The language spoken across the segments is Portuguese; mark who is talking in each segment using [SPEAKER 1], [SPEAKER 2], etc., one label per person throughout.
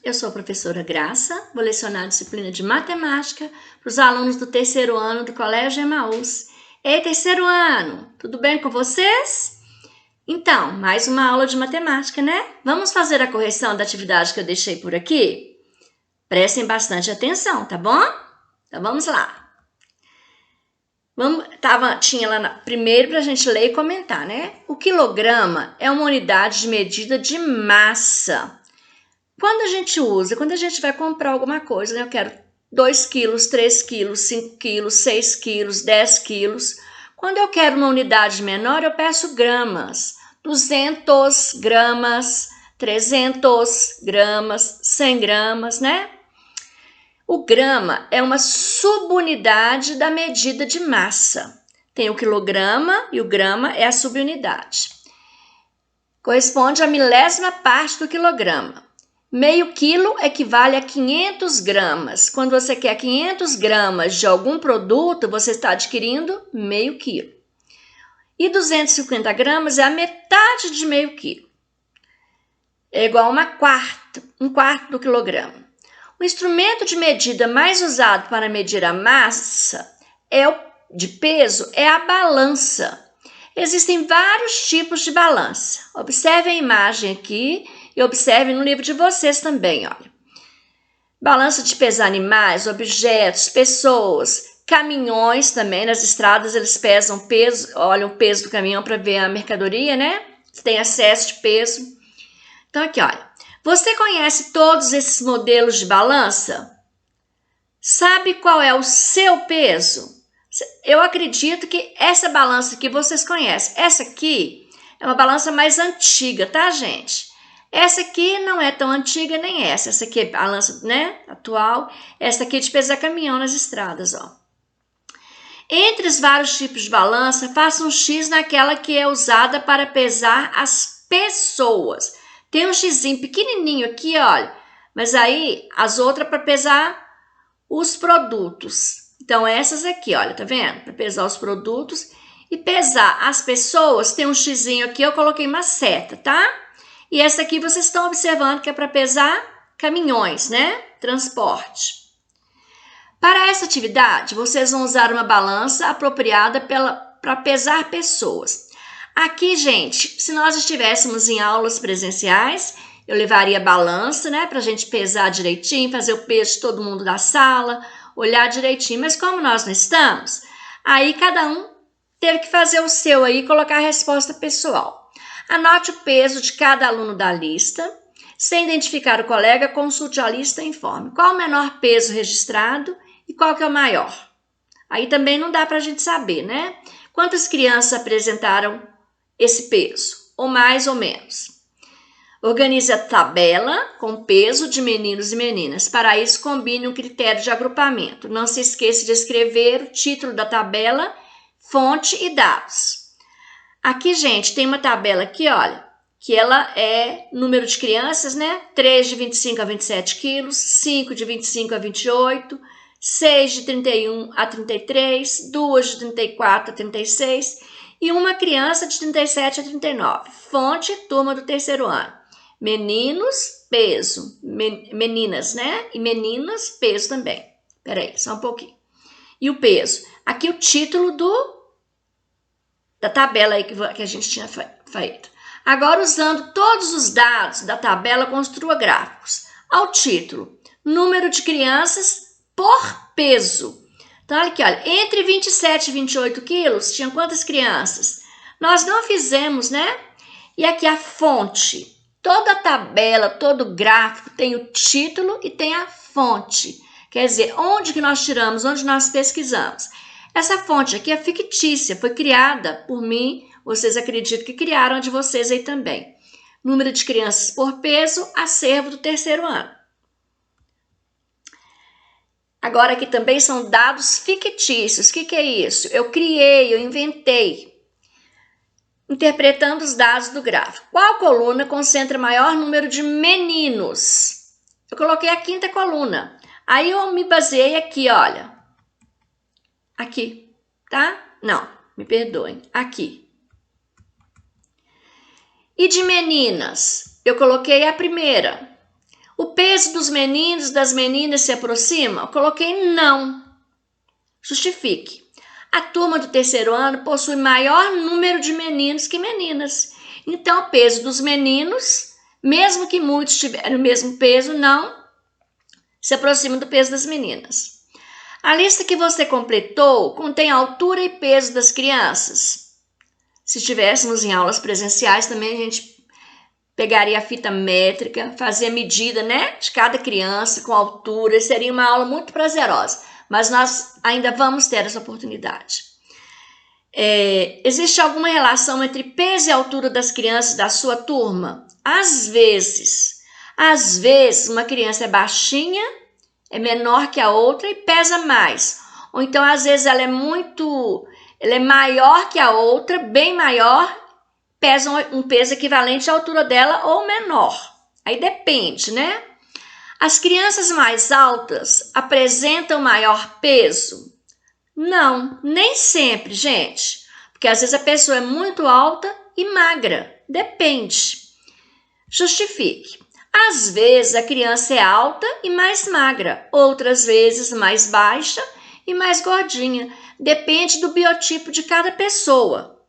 [SPEAKER 1] eu sou a professora Graça, vou lecionar a disciplina de matemática para os alunos do terceiro ano do Colégio Emaús. Ei, terceiro ano, tudo bem com vocês? Então, mais uma aula de matemática, né? Vamos fazer a correção da atividade que eu deixei por aqui? Prestem bastante atenção, tá bom? Então, vamos lá. Tinha lá primeiro para a gente ler e comentar, né? O quilograma é uma unidade de medida de massa. Quando a gente vai comprar alguma coisa, né? Eu quero 2 quilos, 3 quilos, 5 quilos, 6 quilos, 10 quilos. Quando eu quero uma unidade menor, eu peço gramas. 200 gramas, 300 gramas, 100 gramas, né? O grama é uma subunidade da medida de massa. Tem o quilograma e o grama é a subunidade. Corresponde à milésima parte do quilograma. Meio quilo equivale a 500 gramas. Quando você quer 500 gramas de algum produto, você está adquirindo meio quilo. E 250 gramas é a metade de meio quilo. É igual a um quarto do quilograma. O instrumento de medida mais usado para medir a massa de peso é a balança. Existem vários tipos de balança. Observe a imagem aqui e observe no livro de vocês também, olha. Balança de pesar animais, objetos, pessoas, caminhões também. Nas estradas eles pesam peso, olham o peso do caminhão para ver a mercadoria, né? Se tem excesso de peso. Então aqui, olha. Você conhece todos esses modelos de balança? Sabe qual é o seu peso? Eu acredito que essa balança aqui vocês conhecem. Essa aqui é uma balança mais antiga, tá, gente? Essa aqui não é tão antiga nem essa. Essa aqui é balança, né, atual. Essa aqui é de pesar caminhão nas estradas, ó. Entre os vários tipos de balança, faça um X naquela que é usada para pesar as pessoas. Tem um xizinho pequenininho aqui, olha, mas aí as outras para pesar os produtos. Então, essas aqui, olha, tá vendo? Para pesar os produtos e pesar as pessoas, tem um xizinho aqui, eu coloquei uma seta, tá? E essa aqui vocês estão observando que é para pesar caminhões, né? Transporte. Para essa atividade, vocês vão usar uma balança apropriada para pesar pessoas. Aqui, gente, se nós estivéssemos em aulas presenciais, eu levaria balança, né, para a gente pesar direitinho, fazer o peso de todo mundo da sala, olhar direitinho. Mas como nós não estamos, aí cada um teve que fazer o seu aí e colocar a resposta pessoal. Anote o peso de cada aluno da lista. Sem identificar o colega, consulte a lista e informe qual o menor peso registrado e qual que é o maior. Aí também não dá para a gente saber, né? Quantas crianças apresentaram esse peso, ou mais ou menos. Organize a tabela com peso de meninos e meninas. Para isso, combine um critério de agrupamento. Não se esqueça de escrever o título da tabela, fonte e dados. Aqui, gente, tem uma tabela aqui, olha, que ela é número de crianças, né? 3 de 25 a 27 quilos, 5 de 25 a 28, 6 de 31 a 33, 2 de 34 a 36 e uma criança de 37 a 39. Fonte, turma do terceiro ano. Meninos, peso. Meninas, né? E meninas, peso também. Peraí, só um pouquinho. E o peso. Aqui o título da tabela aí que a gente tinha feito. Agora, usando todos os dados da tabela, construa gráficos. Ao título, número de crianças por peso. Então, olha aqui, olha, entre 27 e 28 quilos, tinham quantas crianças? Nós não fizemos, né? E aqui a fonte. Toda a tabela, todo gráfico tem o título e tem a fonte. Quer dizer, onde que nós tiramos, onde nós pesquisamos. Essa fonte aqui é fictícia, foi criada por mim, vocês acreditam que criaram a de vocês aí também. Número de crianças por peso, acervo do terceiro ano. Agora aqui também são dados fictícios. O que é isso? Eu criei, eu inventei. Interpretando os dados do gráfico. Qual coluna concentra maior número de meninos? Eu coloquei a quinta coluna. Aí eu me baseei aqui, olha. Aqui, tá? Não, me perdoem. Aqui. E de meninas? Eu coloquei a primeira. O peso dos meninos, das meninas se aproxima? Eu coloquei não. Justifique. A turma do terceiro ano possui maior número de meninos que meninas. Então, o peso dos meninos, mesmo que muitos tiverem o mesmo peso, não se aproxima do peso das meninas. A lista que você completou contém a altura e peso das crianças. Se estivéssemos em aulas presenciais, também a gente pegaria a fita métrica, fazia medida, né, de cada criança com altura. Seria uma aula muito prazerosa, mas nós ainda vamos ter essa oportunidade. Existe alguma relação entre peso e altura das crianças da sua turma? Às vezes uma criança é baixinha, é menor que a outra e pesa mais. Ou então, às vezes, ela é maior que a outra, bem maior, pesa um peso equivalente à altura dela ou menor. Aí depende, né? As crianças mais altas apresentam maior peso? Não, nem sempre, gente. Porque às vezes a pessoa é muito alta e magra. Depende. Justifique. Às vezes a criança é alta e mais magra, outras vezes mais baixa e mais gordinha. Depende do biotipo de cada pessoa.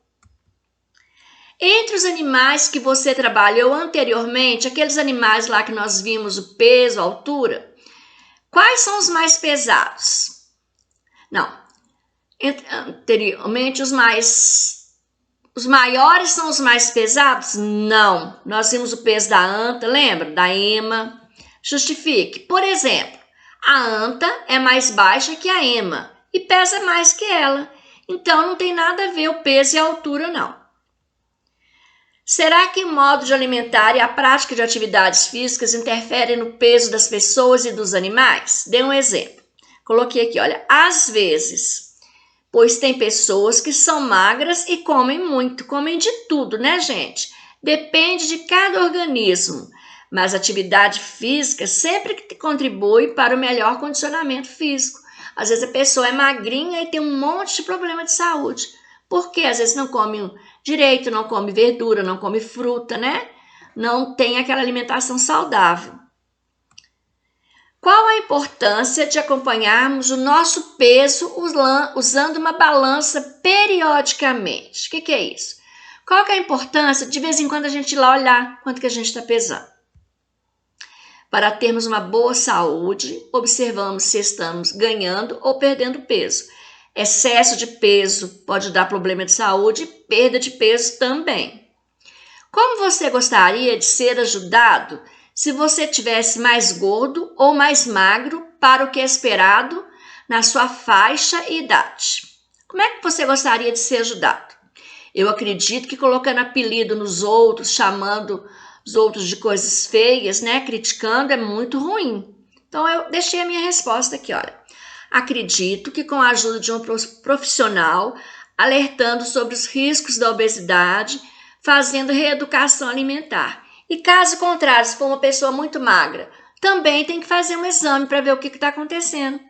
[SPEAKER 1] Entre os animais que você trabalhou anteriormente, aqueles animais lá que nós vimos o peso, a altura, quais são os mais pesados? Não. Anteriormente, os maiores são os mais pesados? Não. Nós vimos o peso da anta, lembra? Da ema. Justifique. Por exemplo, a anta é mais baixa que a ema e pesa mais que ela. Então, não tem nada a ver o peso e a altura, não. Será que o modo de alimentar e a prática de atividades físicas interferem no peso das pessoas e dos animais? Dê um exemplo. Coloquei aqui, olha, às vezes, pois tem pessoas que são magras e comem muito, comem de tudo, né, gente? Depende de cada organismo, mas a atividade física sempre contribui para o melhor condicionamento físico. Às vezes a pessoa é magrinha e tem um monte de problema de saúde. Por quê? Às vezes não come direito, não come verdura, não come fruta, né? Não tem aquela alimentação saudável. Qual a importância de acompanharmos o nosso peso usando uma balança periodicamente? O que é isso? Qual que é a importância de vez em quando a gente ir lá olhar quanto que a gente está pesando? Para termos uma boa saúde, observamos se estamos ganhando ou perdendo peso. Excesso de peso pode dar problema de saúde e perda de peso também. Como você gostaria de ser ajudado se você tivesse mais gordo ou mais magro para o que é esperado na sua faixa e idade? Como é que você gostaria de ser ajudado? Eu acredito que colocando apelido nos outros, chamando os outros de coisas feias, né, criticando, é muito ruim. Então eu deixei a minha resposta aqui, olha. Acredito que com a ajuda de um profissional, alertando sobre os riscos da obesidade, fazendo reeducação alimentar. E caso contrário, se for uma pessoa muito magra, também tem que fazer um exame para ver o que está acontecendo.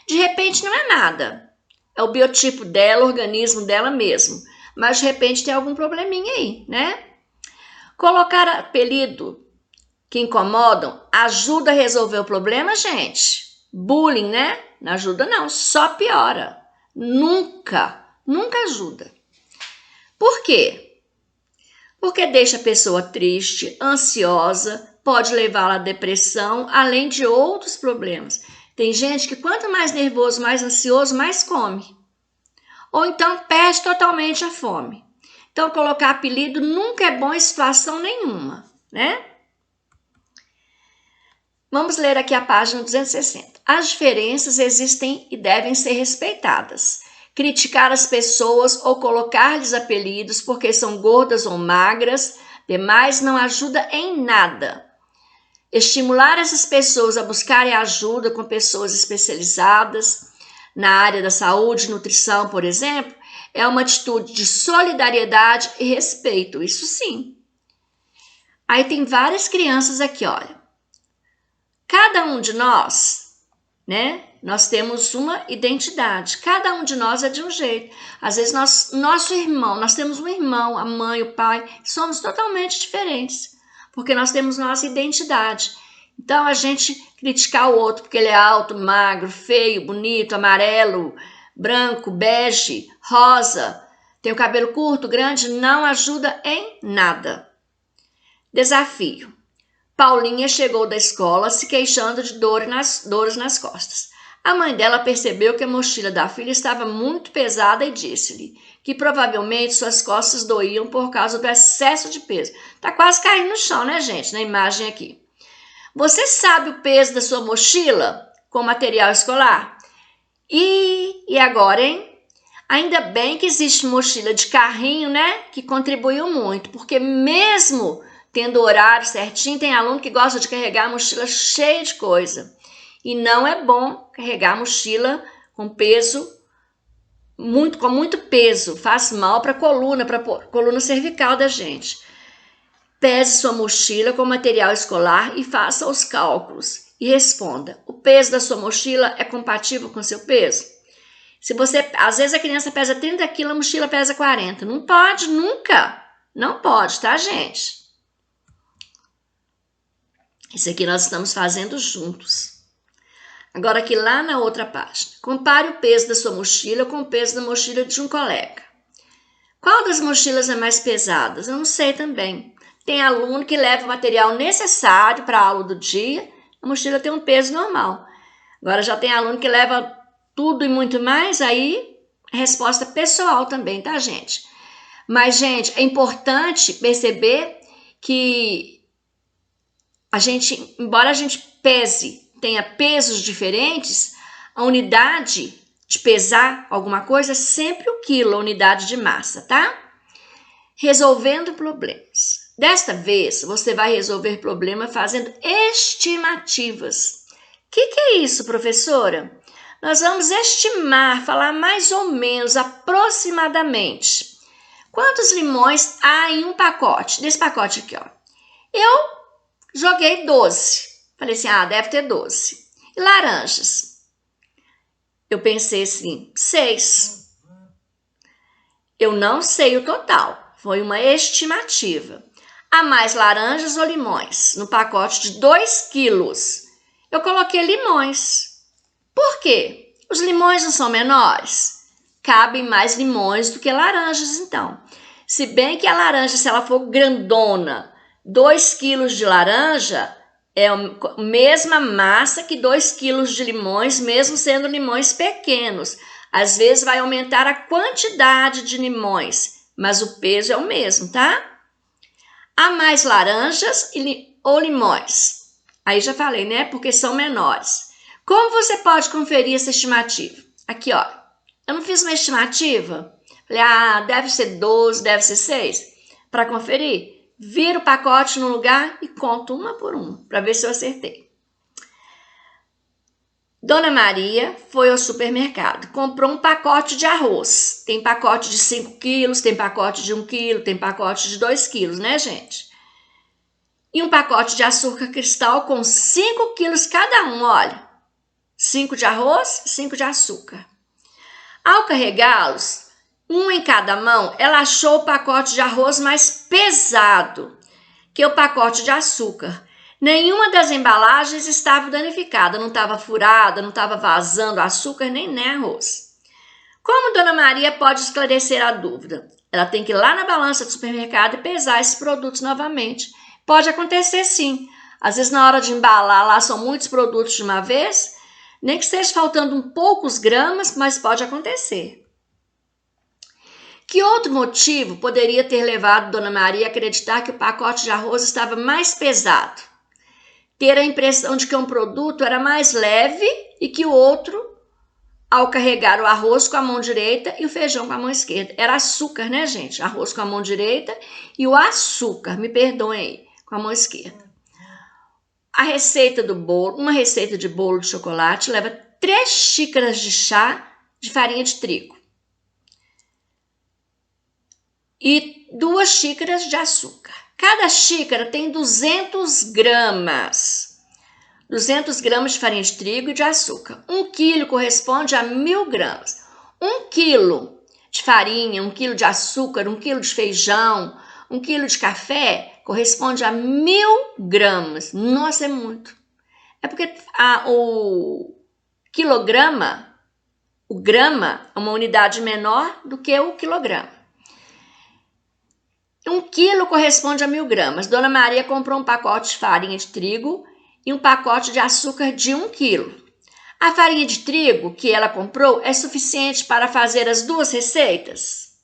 [SPEAKER 1] De repente não é nada. É o biotipo dela, o organismo dela mesmo. Mas de repente tem algum probleminha aí, né? Colocar apelido que incomodam ajuda a resolver o problema, gente? Bullying, né? Não ajuda não, só piora. Nunca ajuda. Por quê? Porque deixa a pessoa triste, ansiosa, pode levá-la à depressão, além de outros problemas. Tem gente que quanto mais nervoso, mais ansioso, mais come. Ou então perde totalmente a fome. Então colocar apelido nunca é bom em situação nenhuma, né? Vamos ler aqui a página 260. As diferenças existem e devem ser respeitadas. Criticar as pessoas ou colocar-lhes apelidos porque são gordas ou magras, demais não ajuda em nada. Estimular essas pessoas a buscarem ajuda com pessoas especializadas na área da saúde e nutrição, por exemplo, é uma atitude de solidariedade e respeito, isso sim. Aí tem várias crianças aqui, olha. Cada um de nós, né? Nós temos uma identidade. Cada um de nós é de um jeito. Às vezes nosso irmão, nós temos um irmão, a mãe, o pai, somos totalmente diferentes, porque nós temos nossa identidade. Então, a gente criticar o outro porque ele é alto, magro, feio, bonito, amarelo, branco, bege, rosa, tem o cabelo curto, grande, não ajuda em nada. Desafio. Paulinha chegou da escola se queixando de dores nas costas. A mãe dela percebeu que a mochila da filha estava muito pesada e disse-lhe que provavelmente suas costas doíam por causa do excesso de peso. Tá quase caindo no chão, né, gente? Na imagem aqui. Você sabe o peso da sua mochila com material escolar? E agora, hein? Ainda bem que existe mochila de carrinho, né? Que contribuiu muito, porque mesmo tendo horário certinho, tem aluno que gosta de carregar a mochila cheia de coisa. E não é bom carregar a mochila com peso, com muito peso. Faz mal para a coluna cervical da gente. Pese sua mochila com material escolar e faça os cálculos. E responda, o peso da sua mochila é compatível com seu peso? Se você, às vezes a criança pesa 30 quilos, a mochila pesa 40. Não pode, nunca. Não pode, tá, gente? Isso aqui nós estamos fazendo juntos. Agora aqui lá na outra página. Compare o peso da sua mochila com o peso da mochila de um colega. Qual das mochilas é mais pesada? Eu não sei também. Tem aluno que leva o material necessário para a aula do dia, a mochila tem um peso normal. Agora já tem aluno que leva tudo e muito mais, aí resposta pessoal também, tá, gente? Mas, gente, é importante perceber que embora a gente tenha pesos diferentes, a unidade de pesar alguma coisa é sempre o quilo, a unidade de massa, tá? Resolvendo problemas. Desta vez, você vai resolver problema fazendo estimativas. O que é isso, professora? Nós vamos estimar, falar mais ou menos, aproximadamente. Quantos limões há em um pacote? Desse pacote aqui, ó. Eu joguei 12. Falei assim, deve ter 12. E laranjas? Eu pensei assim, 6. Eu não sei o total. Foi uma estimativa. Há mais laranjas ou limões? No pacote de 2 quilos. Eu coloquei limões. Por quê? Os limões não são menores? Cabem mais limões do que laranjas, então. Se bem que a laranja, se ela for grandona, 2 quilos de laranja é a mesma massa que 2 quilos de limões, mesmo sendo limões pequenos. Às vezes vai aumentar a quantidade de limões, mas o peso é o mesmo, tá? Há mais laranjas ou limões? Aí já falei, né? Porque são menores. Como você pode conferir essa estimativa? Aqui, ó. Eu não fiz uma estimativa. Falei, deve ser 12, deve ser 6. Para conferir, vira o pacote no lugar e conto uma por uma, para ver se eu acertei. Dona Maria foi ao supermercado, comprou um pacote de arroz. Tem pacote de 5 quilos, tem pacote de 1 quilo, tem pacote de 2 quilos, né, gente? E um pacote de açúcar cristal com 5 quilos cada um, olha. 5 de arroz, 5 de açúcar. Ao carregá-los, um em cada mão, ela achou o pacote de arroz mais pesado que o pacote de açúcar. Nenhuma das embalagens estava danificada, não estava furada, não estava vazando açúcar nem arroz. Como Dona Maria pode esclarecer a dúvida? Ela tem que ir lá na balança do supermercado e pesar esses produtos novamente. Pode acontecer sim. Às vezes na hora de embalar lá são muitos produtos de uma vez, nem que esteja faltando poucos gramas, mas pode acontecer. Que outro motivo poderia ter levado Dona Maria a acreditar que o pacote de arroz estava mais pesado? Ter a impressão de que um produto era mais leve e que o outro, ao carregar o arroz com a mão direita e o feijão com a mão esquerda. Era açúcar, né, gente? Arroz com a mão direita e o açúcar, me perdoem aí, com a mão esquerda. A receita do bolo, uma receita de bolo de chocolate leva 3 xícaras de chá de farinha de trigo e 2 xícaras de açúcar. Cada xícara tem 200 gramas. 200 gramas de farinha de trigo e de açúcar. 1 quilo corresponde a 1.000 gramas. 1 quilo de farinha, 1 quilo de açúcar, 1 quilo de feijão, 1 quilo de café corresponde a 1.000 gramas. Nossa, é muito. É porque o quilograma, o grama é uma unidade menor do que o quilograma. 1 quilo corresponde a 1.000 gramas. Dona Maria comprou um pacote de farinha de trigo e um pacote de açúcar de 1 quilo. A farinha de trigo que ela comprou é suficiente para fazer as 2 receitas?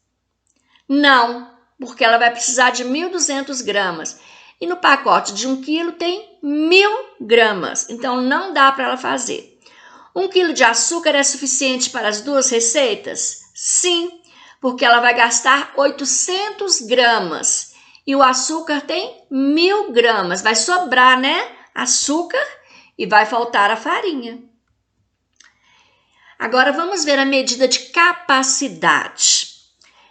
[SPEAKER 1] Não, porque ela vai precisar de 1.200 gramas. E no pacote de 1 quilo tem 1.000 gramas, então não dá para ela fazer. 1 quilo de açúcar é suficiente para as 2 receitas? Sim, porque ela vai gastar 800 gramas e o açúcar tem 1.000 gramas. Vai sobrar, né? Açúcar e vai faltar a farinha. Agora vamos ver a medida de capacidade.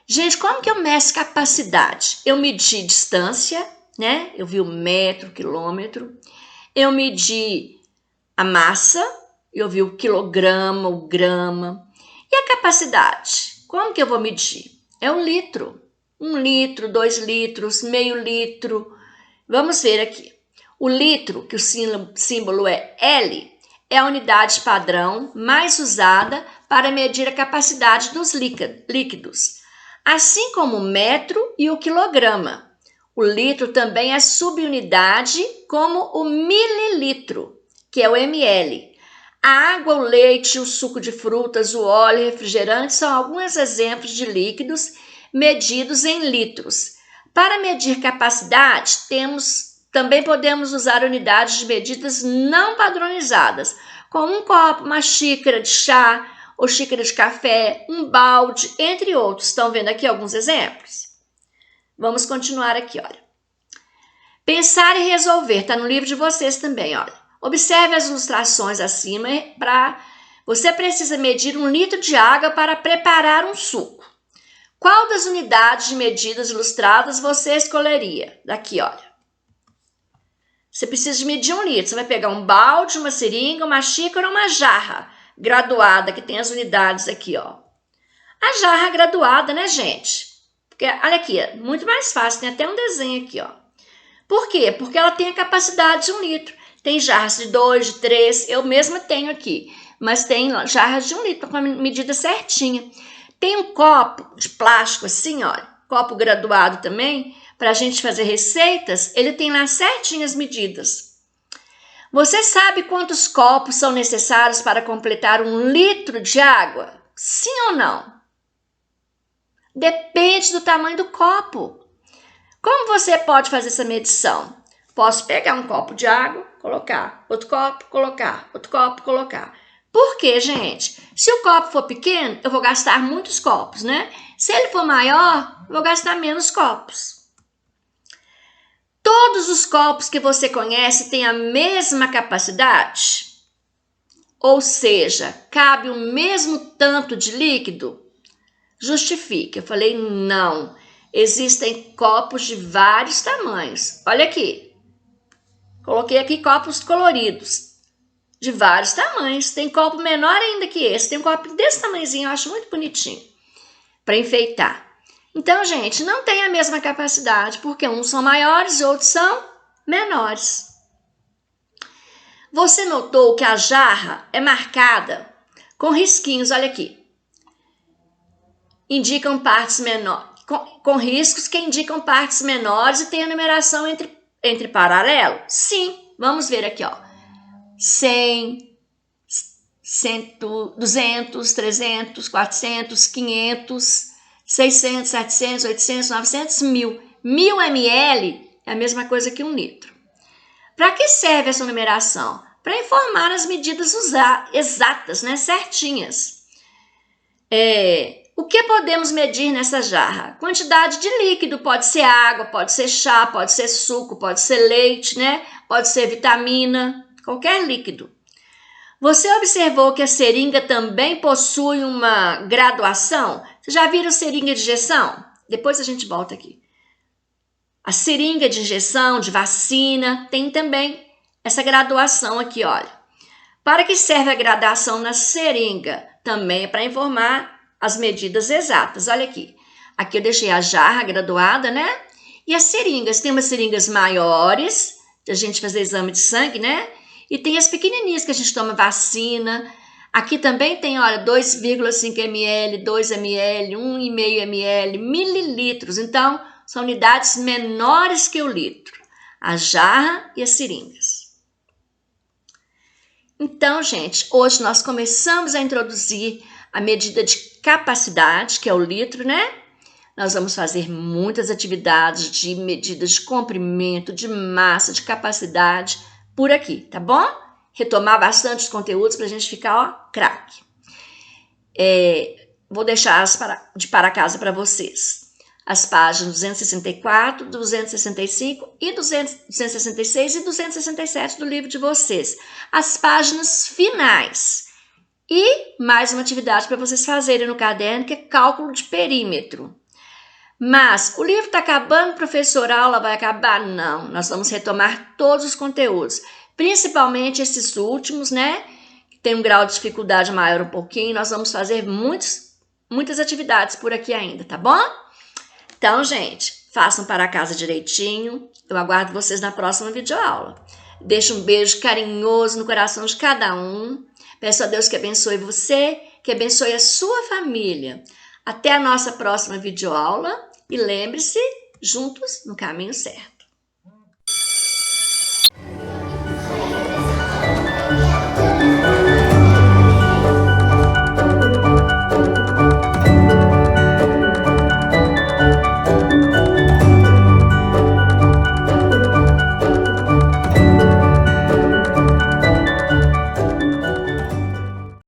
[SPEAKER 1] Gente, como que eu meço capacidade? Eu medi distância, né? Eu vi o metro, quilômetro. Eu medi a massa, eu vi o quilograma, o grama. E a capacidade? Como que eu vou medir? É o litro. 1 litro, 2 litros, meio litro. Vamos ver aqui. O litro, que o símbolo é L, é a unidade padrão mais usada para medir a capacidade dos líquidos, assim como o metro e o quilograma. O litro também é subunidade como o mililitro, que é o ml. A água, o leite, o suco de frutas, o óleo e refrigerante são alguns exemplos de líquidos medidos em litros. Para medir capacidade, também podemos usar unidades de medidas não padronizadas, como um copo, uma xícara de chá ou xícara de café, um balde, entre outros. Estão vendo aqui alguns exemplos? Vamos continuar aqui, olha. Pensar e resolver, está no livro de vocês também, olha. Observe as ilustrações acima. Você precisa medir 1 litro de água para preparar um suco. Qual das unidades de medidas ilustradas você escolheria? Daqui, olha. Você precisa de medir 1 litro. Você vai pegar um balde, uma seringa, uma xícara ou uma jarra graduada, que tem as unidades aqui, ó. A jarra graduada, né, gente? Porque, olha aqui, é muito mais fácil. Tem até um desenho aqui, ó. Por quê? Porque ela tem a capacidade de 1 litro. Tem jarras de 2, de 3, eu mesma tenho aqui. Mas tem jarras de 1 litro com a medida certinha. Tem um copo de plástico assim, ó. Copo graduado também, para a gente fazer receitas, ele tem lá certinhas as medidas. Você sabe quantos copos são necessários para completar 1 litro de água? Sim ou não? Depende do tamanho do copo. Como você pode fazer essa medição? Posso pegar um copo de água, colocar, outro copo, colocar, outro copo, colocar. Por quê, gente? Se o copo for pequeno, eu vou gastar muitos copos, né? Se ele for maior, eu vou gastar menos copos. Todos os copos que você conhece têm a mesma capacidade? Ou seja, cabe o mesmo tanto de líquido? Justifique. Eu falei não. Existem copos de vários tamanhos. Olha aqui. Coloquei aqui copos coloridos. De vários tamanhos. Tem copo menor ainda que esse. Tem um copo desse tamanhozinho. Eu acho muito bonitinho. Para enfeitar. Então, gente, não tem a mesma capacidade. Porque uns são maiores e outros são menores. Você notou que a jarra é marcada com risquinhos. Olha aqui. Indicam partes menores. Com riscos que indicam partes menores e tem a numeração entre paralelo? Sim, vamos ver aqui, ó. 100, 200, 300, 400, 500, 600, 700, 800, 900, 1000. 1000 ml é a mesma coisa que 1 litro. Para que serve essa numeração? Para informar as medidas exatas, né? Certinhas. O que podemos medir nessa jarra? Quantidade de líquido, pode ser água, pode ser chá, pode ser suco, pode ser leite, né? Pode ser vitamina, qualquer líquido. Você observou que a seringa também possui uma graduação? Vocês já viram seringa de injeção? Depois a gente volta aqui. A seringa de injeção, de vacina, tem também essa graduação aqui, olha. Para que serve a graduação na seringa? Também é para informar as medidas exatas. Olha aqui. Aqui eu deixei a jarra graduada, né? E as seringas. Tem umas seringas maiores, de a gente fazer exame de sangue, né? E tem as pequenininhas que a gente toma vacina. Aqui também tem, olha, 2,5 ml, 2 ml, 1,5 ml, mililitros. Então, são unidades menores que o litro. A jarra e as seringas. Então, gente, hoje nós começamos a introduzir a medida de capacidade, que é o litro, né? Nós vamos fazer muitas atividades de medidas de comprimento, de massa, de capacidade por aqui, tá bom? Retomar bastante os conteúdos para a gente ficar, ó, craque. Vou deixar de para casa para vocês. As páginas 264, 265 e 266 e 267 do livro de vocês. As páginas finais. E mais uma atividade para vocês fazerem no caderno, que é cálculo de perímetro. Mas o livro está acabando, professor, a aula vai acabar? Não, nós vamos retomar todos os conteúdos, principalmente esses últimos, né? Que tem um grau de dificuldade maior um pouquinho, nós vamos fazer muitas atividades por aqui ainda, tá bom? Então, gente, façam para casa direitinho, eu aguardo vocês na próxima videoaula. Deixo um beijo carinhoso no coração de cada um, peço a Deus que abençoe você, que abençoe a sua família. Até a nossa próxima videoaula. E lembre-se, juntos no caminho certo.